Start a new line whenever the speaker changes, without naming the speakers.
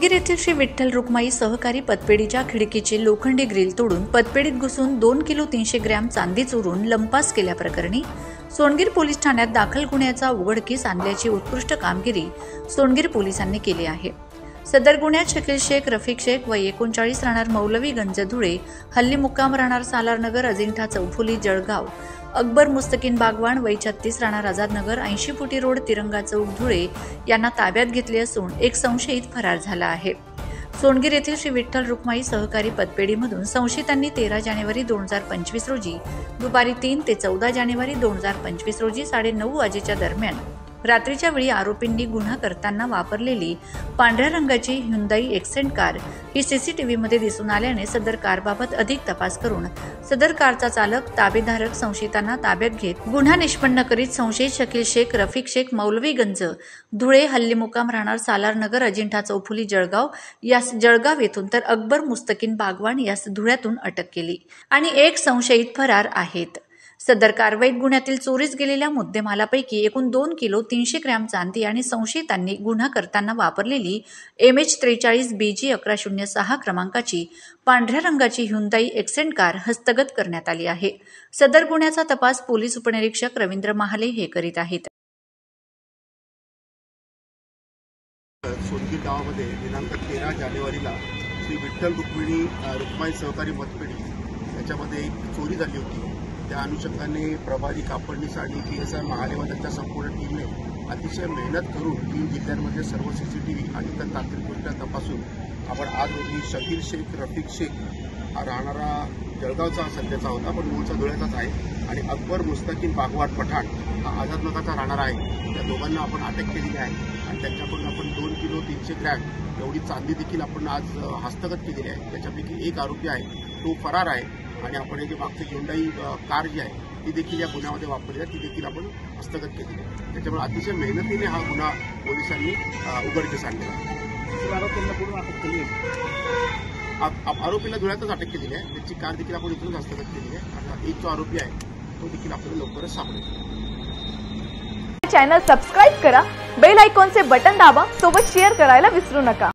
सोनगीर येथील श्री विठ्ठल रुक्माई सहकारी पतपेढीच्या खिडकीचे लोखंडी ग्रिल तोडून पतपेढीत घुसून 2 किलो 300 ग्रॅम चांदी चोरून लंपास केल्याप्रकरणी सोनगीर पोलीस ठाण्यात दाखल गुन्ह्याचा उघडकीस आणल्याची उत्कृष्ट कामगिरी सोनगीर पोलिसांनी केली आहे। सदर गुन्ह्यात शकील शेख, रफिक शेख वय 39 राहणार मौलवीगंज धुळे, हल्ली मुक्काम राहणार सालारनगर, अजिंठा चौफुली जळगाव, अकबर मुस्तकीन बागवान वय 36 राहणार आझादनगर, 80 फुटी रोड, तिरंगा चौक धुळे यांना ताब्यात घेतले असून एक संशयित फरार झाला आहे। सोनगीर येथील श्री विठ्ठल रुक्माई सहकारी पतपेढीमधून संशयितांनी 13 जानेवारी 2025 रोजी दुपारी 3 ते 14 जानेवारी 2025 रोजी 9:30 वाजेच्या दरम्यान रात्रीच्या वेळी आरोपींनी गुन्हा करताना वापरलेली पांढऱ्या रंगाची ह्युंदाई एक्सेंट कार ही सीसीटीव्हीमध्ये दिसून आल्याने सदर कारबाबत अधिक तपास करून सदर कारचा चालक, ताबेधारक संशयितांना ताब्यात घेत गुन्हा निष्पन्न करीत संशयित शकील शेख, रफिक शेख मौलवीगंज धुळे, हल्ली मुक्काम राहणार सालारनगर, अजिंठा चौफुली जळगाव यास जळगाव येथून तर अकबर मुस्तकीन बागवान यास धुळ्यातून अटक केली आणि एक संशयित फरार आहेत। सदर कारवाईत गुन्ह्यातील चोरीस गेलेल्या मुद्देमालापैकी एकूण 2 किलो 300 ग्रॅम चांदी आणि संशयितांनी गुन्हा करताना वापरलेली MH43 BG 1106 क्रमांकाची पांढऱ्या रंगाची ह्युंदाई एक्सेंट कार हस्तगत करण्यात आली आहे। सदर गुन्ह्याचा तपास पोलीस उपनिरीक्षक रवींद्र महाले हे करीत आहेत।
सोनगीर गावामध्ये दिनांक 13 जानेवारीला श्री विठ्ठल रुक्माई सहकारी पतपेढी याच्यामध्ये एक चोरी झाली होती। त्या अनुषंगाने प्रभारी कापडणी साडी PSI महाले व त्यांच्या संपूर्ण टीमने अतिशय मेहनत करून 3 जिल्ह्यांमध्ये सर्व CCTV आणि इतर तांत्रिकदृष्ट्या तपासून आपण आज रोजी शकील शेख, रफिक शेख हा राहणारा जळगावचा सध्याचा होता पण मूळचा धुळ्याचाच आहे आणि अकबर मुस्तकीन बागवान पठाण हा आझादनगरचा राहणार आहे। त्या दोघांना आपण अटक केलेली आहे आणि त्यांच्याकडून आपण 2 किलो 300 ग्रॅम एवढी चांदी देखील आपण आज हस्तगत केलेली आहे। त्याच्यापैकी एक आरोपी आहे तो फरार आहे आणि आपण हे जे मागची ह्युंदाई कार जी आहे ती देखील या गुन्ह्यामध्ये वापरली आहे, ती देखील आपण हस्तगत केलेली आहे। त्याच्यामुळे अतिशय मेहनतीने हा गुन्हा पोलिसांनी उघडकीस आणलेला आहे। आरोपींना पूर्ण अटक केली आहे, आरोपीला धुळ्यातच अटक केलेली आहे, त्याची कार देखील आपण इथूनच हस्तगत केलेली आहे आणि एक जो आरोपी आहे तो देखील आपल्याला लवकरच सापडेल।
चॅनल सबस्क्राइब करा, बेल आयकॉनचे बटन दाबा, सोबत शेअर करायला विसरू नका।